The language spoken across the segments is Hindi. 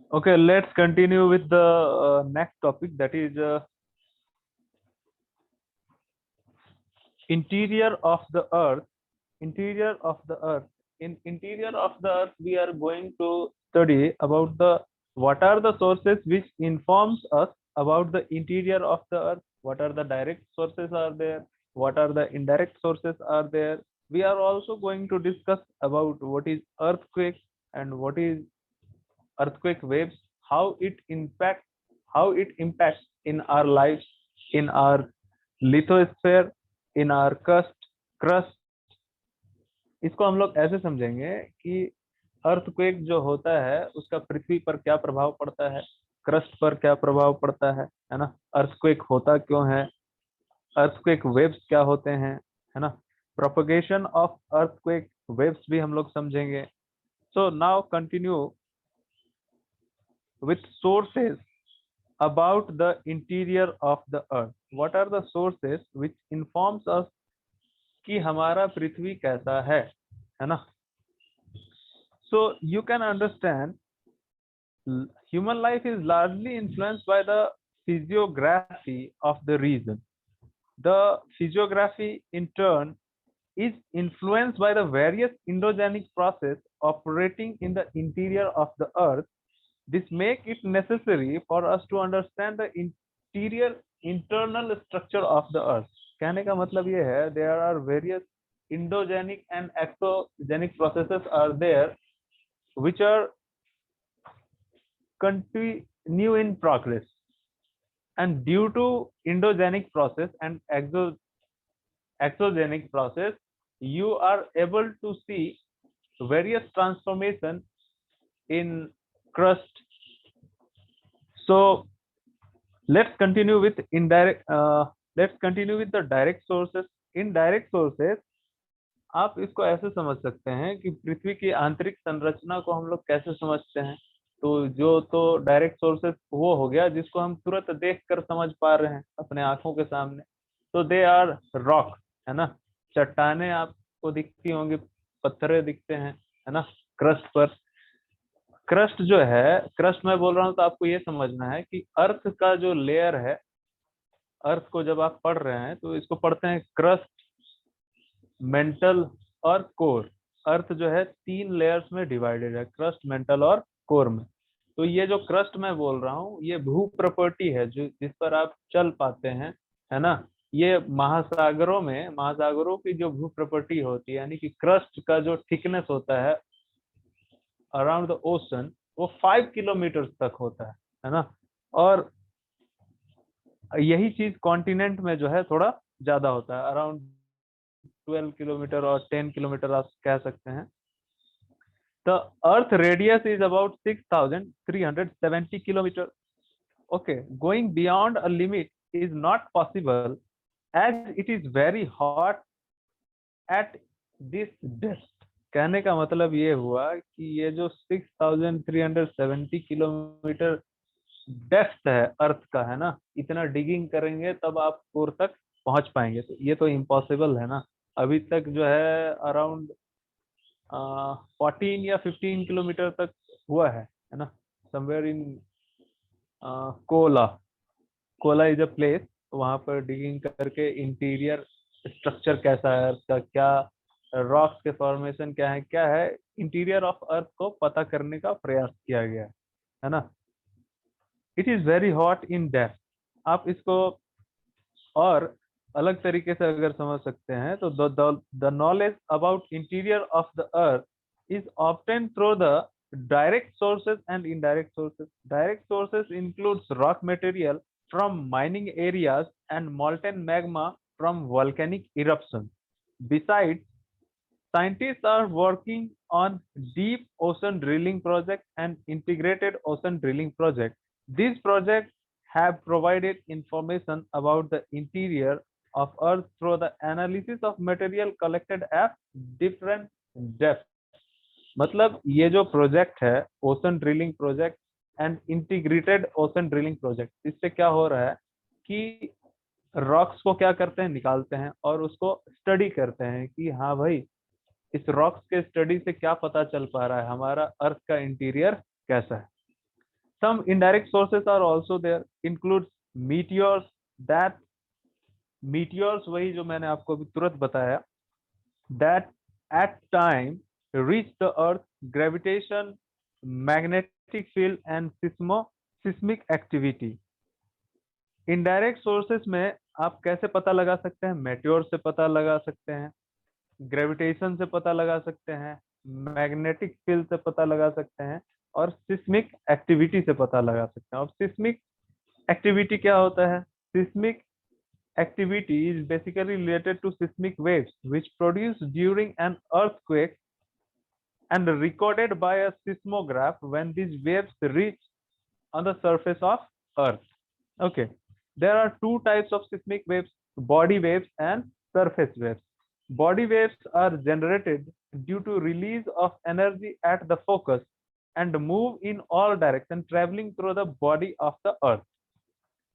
Okay, let's continue with the next topic, that is interior of the earth. Interior of the earth. In interior of the earth, we are going to study about the what are the sources which informs us about the interior of the earth. What are the direct sources are there? What are the indirect sources are there? We are also going to discuss about what is earthquake and what is earthquake waves, how it impacts in our lives, in our lithosphere, in our crust. इसको हम लोग ऐसे समझेंगे कि अर्थक्वेक जो होता है उसका पृथ्वी पर क्या प्रभाव पड़ता है, क्रस्ट पर क्या प्रभाव पड़ता है ना। अर्थक्वेक होता क्यों है, अर्थक्वेक वेव्स क्या होते हैं, है ना। प्रोपगेशन ऑफ अर्थक्वेक वेव्स भी हम लोग समझेंगे। So now continue with sources about the interior of the earth. What are the sources which informs us कि हमारा पृथ्वी कैसा है ना। So you can understand human life is largely influenced by the physiography of the region. The physiography in turn is influenced by the various endogenic process operating in the interior of the earth. This make it necessary for us to understand the interior internal structure of the earth. कहने का मतलब ये है, there are various endogenic and exogenic processes are there which are continue in progress, and due to endogenic process and exogenic process you are able to see various transformation in crust. So let's continue with the direct sources. Indirect sources, आप इसको ऐसे समझ सकते हैं कि पृथ्वी की आंतरिक संरचना को हम लोग कैसे समझते हैं। तो जो तो डायरेक्ट सोर्सेस वो हो गया जिसको हम तुरंत देख कर समझ पा रहे हैं अपने आंखों के सामने। तो दे आर रॉक, है ना। चट्टाने आपको दिखती होंगी, पत्थरे दिखते हैं, है ना। क्रस्ट पर, क्रस्ट जो है, क्रस्ट मैं बोल रहा हूँ तो आपको ये समझना है कि अर्थ का जो लेयर है, अर्थ को जब आप पढ़ रहे हैं तो इसको पढ़ते हैं क्रस्ट, मेंटल और कोर। अर्थ जो है 3 लेयर्स में डिवाइडेड है, क्रस्ट, मेंटल और कोर में। तो ये जो क्रस्ट मैं बोल रहा हूँ ये भू प्रॉपर्टी है जो जिस पर आप चल पाते हैं, है ना। ये महासागरों की जो भू प्रॉपर्टी होती है, यानी कि क्रस्ट का जो थिकनेस होता है अराउंड द ओशन, वो 5 किलोमीटर तक होता है ना। और यही चीज कॉन्टिनेंट में जो है थोड़ा ज्यादा होता है, अराउंड 12 किलोमीटर और 10 किलोमीटर आप कह सकते हैं। The earth radius is about 6,370 kilometers. Okay, going beyond a limit is not possible as it is very hot at this depth. कहने का मतलब ये हुआ कि ये जो 6,370 किलोमीटर डेप्थ है अर्थ का, है ना, इतना डिगिंग करेंगे तब आप कोर तक पहुंच पाएंगे। तो ये तो इम्पॉसिबल है ना। अभी तक जो है अराउंड 14 या 15 किलोमीटर तक हुआ है ना। Somewhere in Cola, Cola is a place, वहां पर डिगिंग करके इंटीरियर स्ट्रक्चर कैसा है अर्थ का, क्या रॉक्स के फॉर्मेशन क्या है इंटीरियर ऑफ अर्थ को पता करने का प्रयास किया गया है ना। It is very hot in depth. आप इसको और अलग तरीके से अगर समझ सकते हैं तो the knowledge about interior of the earth is obtained through the direct sources and indirect sources. Direct sources includes rock material from mining areas and molten magma from volcanic eruptions. Besides, scientists are working on deep ocean drilling project and integrated ocean drilling project. These projects have provided information about the interior of Earth through the analysis of material collected at different depths. मतलब ये जो प्रोजेक्ट है ocean drilling project and integrated ocean drilling project, इससे क्या हो रहा है कि रॉक्स को क्या करते हैं, निकालते हैं और उसको स्टडी करते हैं कि हाँ भाई इस रॉक्स के स्टडी से क्या पता चल पा रहा है हमारा अर्थ का इंटीरियर कैसा है। Some indirect sources are also there, includes meteors. That meteors वही जो मैंने आपको अभी तुरंत बताया, that at time reach the earth gravitation, magnetic field and seismic activity. Indirect sources में आप कैसे पता लगा सकते हैं? मेटेओर से पता लगा सकते हैं, ग्रेविटेशन से पता लगा सकते हैं, मैग्नेटिक फील्ड से पता लगा सकते हैं, और सिस्मिक एक्टिविटी से पता लगा सकते हैं। और सिस्मिक एक्टिविटी क्या होता है? Seismic activity is basically related to seismic waves which produced during an earthquake and recorded by a seismograph when these waves reach on the surface of earth. Okay, there are two types of seismic waves: body waves and surface waves. Body waves are generated due to release of energy at the focus and move in all directions traveling through the body of the earth.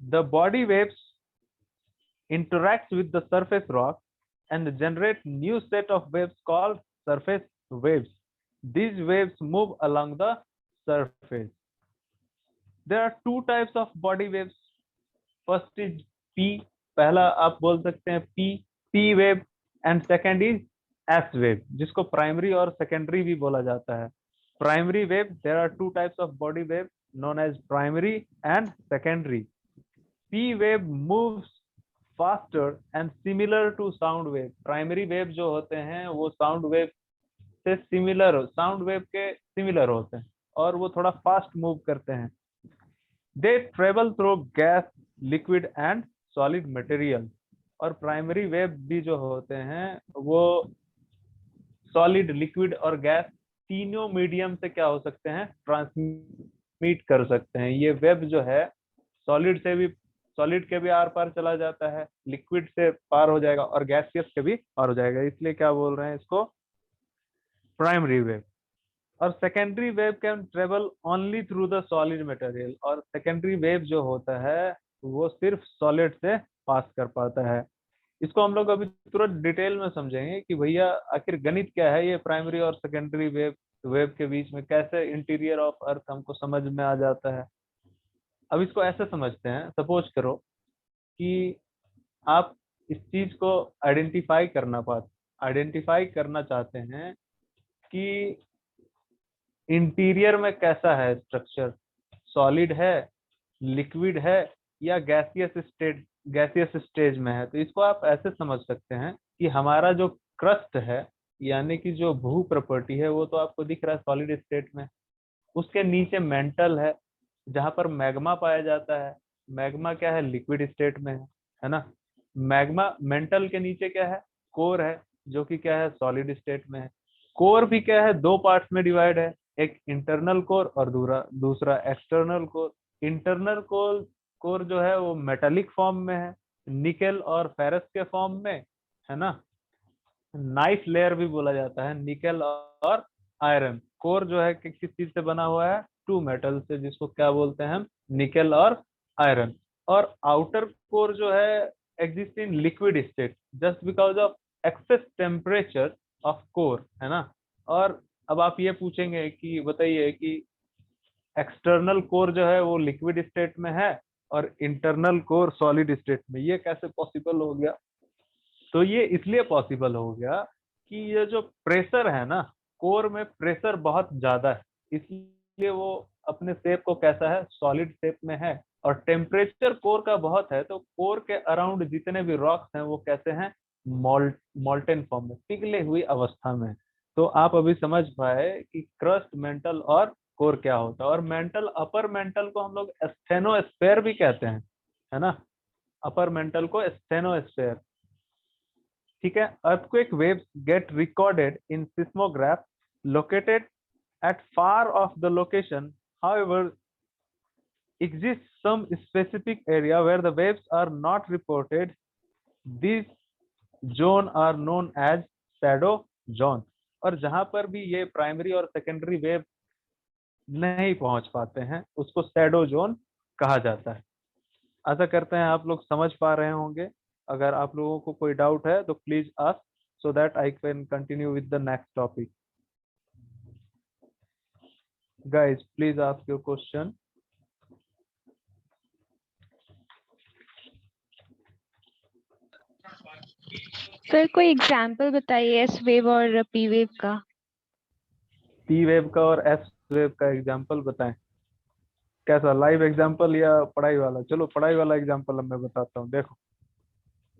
The body waves interacts with the surface rock and generate new set of waves called surface waves. These waves move along the surface. There are two types of body waves. First is P, पहला आप बोल सकते हैं P wave, and second is S wave, जिसको प्राइमरी और सेकेंडरी भी बोला जाता है। Primary wave, there are two types of body wave known as primary and secondary. P wave moves faster and similar to sound wave. Primary wave जो होते हैं वो साउंड वेव से साउंड वेव के सिमिलर होते हैं और वो थोड़ा फास्ट मूव करते हैं। They travel through gas, liquid and solid material. और प्राइमरी वेव भी जो होते हैं वो सॉलिड, लिक्विड और गैस तीनों मीडियम से क्या हो सकते हैं? ट्रांसमिट कर सकते हैं। ये वेब जो है सॉलिड के भी आर पार चला जाता है, लिक्विड से पार हो जाएगा और गैसियस के भी पार हो जाएगा, इसलिए क्या बोल रहे हैं इसको? Primary wave. और secondary wave can travel only through the solid material. और सेकेंडरी वेव जो होता है वो सिर्फ सॉलिड से पास कर पाता है। इसको हम लोग अभी तुरंत डिटेल में समझेंगे कि भैया आखिर गणित क्या है, ये प्राइमरी और सेकेंडरी वेव के बीच में कैसे इंटीरियर ऑफ अर्थ हमको समझ में आ जाता है। अब इसको ऐसे समझते हैं, सपोज करो कि आप इस चीज को आइडेंटिफाई करना चाहते हैं कि इंटीरियर में कैसा है स्ट्रक्चर, सॉलिड है, लिक्विड है या गैसियस स्टेज में है। तो इसको आप ऐसे समझ सकते हैं कि हमारा जो क्रस्ट है यानी कि जो भू प्रॉपर्टी है वो तो आपको दिख रहा है सॉलिड स्टेट में। उसके नीचे मेंटल है जहां पर मैग्मा पाया जाता है। मैग्मा क्या है? लिक्विड स्टेट में है ना। मैग्मा मेंटल के नीचे क्या है? कोर है जो कि क्या है? सॉलिड स्टेट में है। कोर भी क्या है? दो पार्ट्स में डिवाइड है, एक इंटरनल कोर और दूसरा एक्सटर्नल कोर। इंटरनल कोर जो है वो मेटालिक फॉर्म में है, निकेल और फेरस के फॉर्म में, है ना। नाइफ लेयर भी बोला जाता है, निकेल और आयरन। कोर जो है कि किस चीज से बना हुआ है? टू मेटल से, जिसको क्या बोलते हैं हम? निकेल और आयरन। और आउटर कोर जो है exist in liquid state just because of excess temperature of core, है ना। और अब आप ये पूछेंगे कि बताइए कि एक्सटर्नल कोर जो है वो लिक्विड स्टेट में है और इंटरनल कोर सॉलिड स्टेट में, ये कैसे पॉसिबल हो गया? तो ये इसलिए पॉसिबल हो गया कि ये जो प्रेशर है ना, कोर में प्रेशर बहुत ज्यादा है, इसलिए वो अपने शेप को कैसा है? सॉलिड शेप में है। और टेम्परेचर कोर का बहुत है तो कोर के अराउंड जितने भी रॉक्स हैं वो कैसे हैं? मोल्टेन फॉर्म में, पिघले हुई अवस्था में। तो आप अभी समझ पाए कि क्रस्ट, मेंटल और कोर क्या होता है। और मेंटल, अपर मेंटल को हम लोग स्टेनोस्फेयर भी कहते हैं, है ना। अपर मेंटल को स्टेनोस्फेयर, ठीक है। earthquake waves get recorded in seismograph located at far off the location. However, exists some specific area where the waves are not reported. These zone are known as shadow zone. और जहां पर भी ये प्राइमरी और सेकेंडरी वेव नहीं पहुंच पाते हैं उसको शैडो जोन कहा जाता है। आशा करते हैं आप लोग समझ पा रहे होंगे। अगर आप लोगों को कोई डाउट है तो please ask so that I can continue with the next topic. Guys, please ask your question. Sir कोई एग्जाम्पल बताइए एस वेव और पी वेव का। पी वेव का और एस वेव का एग्जांपल बताएं। कैसा, लाइव एग्जांपल या पढ़ाई वाला? चलो पढ़ाई वाला एग्जांपल मैं बताता हूँ। देखो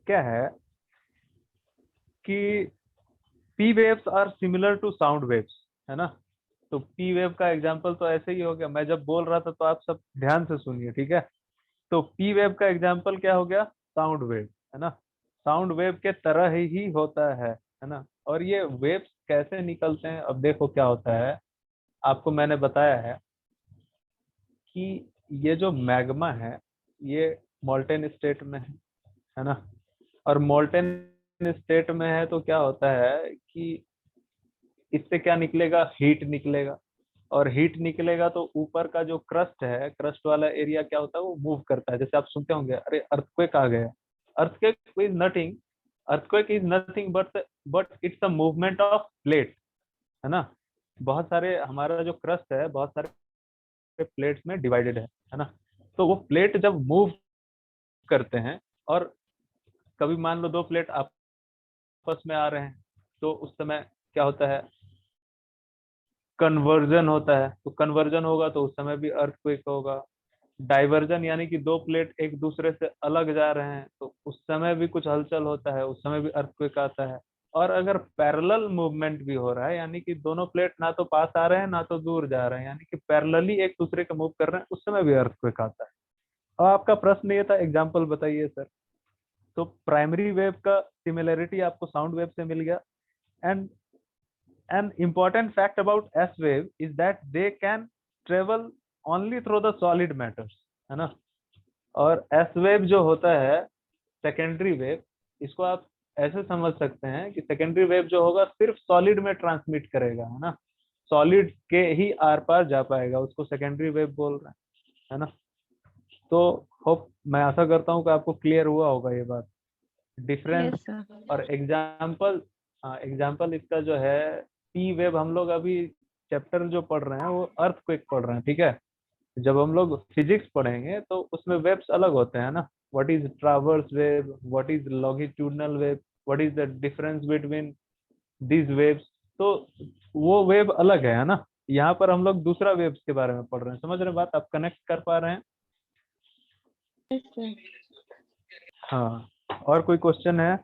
क्या है कि P waves are similar to sound waves, है ना। तो पी वेव का एग्जांपल तो ऐसे ही हो गया, मैं जब बोल रहा था तो आप सब ध्यान से सुनिए, ठीक है। तो पी वेव का एग्जांपल क्या हो गया? साउंड वेव, है ना। साउंड वेव के तरह ही होता है ना। और ये वेव्स कैसे निकलते हैं, अब देखो क्या होता है। आपको मैंने बताया है कि ये जो मैग्मा है ये मोल्टेन स्टेट में है ना। और मोल्टेन स्टेट में है तो क्या होता है कि इससे क्या निकलेगा? हीट निकलेगा। और हीट निकलेगा तो ऊपर का जो क्रस्ट है, क्रस्ट वाला एरिया क्या होता है, वो मूव करता है। जैसे आप सुनते होंगे, अरे अर्थक्वेक आ गया। Earthquake is nothing but it's a movement of plate, है ना। बहुत सारे, हमारा जो क्रस्ट है बहुत सारे प्लेट्स में डिवाइडेड है ना। तो वो प्लेट जब मूव करते हैं, और कभी मान लो दो प्लेट आपस में आ रहे हैं, तो उस समय क्या होता है? कन्वर्जन होता है। तो कन्वर्जन होगा तो उस समय भी अर्थक्वेक होगा। डाइवर्जन यानी कि दो प्लेट एक दूसरे से अलग जा रहे हैं तो उस समय भी कुछ हलचल होता है, उस समय भी अर्थक्वेक आता है। और अगर पैरेलल मूवमेंट भी हो रहा है, यानी कि दोनों प्लेट ना तो पास आ रहे हैं ना तो दूर जा रहे हैं, यानी कि पैरेलली एक दूसरे के मूव कर रहे हैं, उस समय भी अर्थक्वेक आता है। और आपका प्रश्न ये था, एग्जाम्पल बताइए सर। तो प्राइमरी वेव का सिमिलरिटी आपको साउंड वेव से मिल गया। And an important fact about S wave is that they can travel only through the solid matters, है ना। और एस वेव जो होता है सेकेंडरी वेव, इसको आप ऐसे समझ सकते हैं कि सेकेंडरी वेव जो होगा सिर्फ सॉलिड में ट्रांसमिट करेगा, है ना। सॉलिड के ही आर पार जा पाएगा, उसको सेकेंडरी वेव बोल रहे हैं, है ना। तो होप, मैं आशा करता हूँ कि आपको क्लियर हुआ होगा ये बात, डिफरेंस। Yes sir. और एग्जाम्पल, एग्जाम्पल इसका जो है, पी वेव हम लोग अभी चैप्टर जो पढ़ रहे हैं वो अर्थक्वेक पढ़ रहे हैं, ठीक है। जब हम लोग फिजिक्स पढ़ेंगे तो उसमें वेव्स अलग होते हैं ना। What is traverse wave, what is longitudinal wave, what is the difference between these waves. तो वो वेव अलग है ना। यहाँ पर हम लोग दूसरा वेव्स के बारे में पढ़ रहे हैं। समझ रहे हैं बात? आप कनेक्ट कर पा रहे हैं? Yes sir. हाँ। और कोई क्वेश्चन है?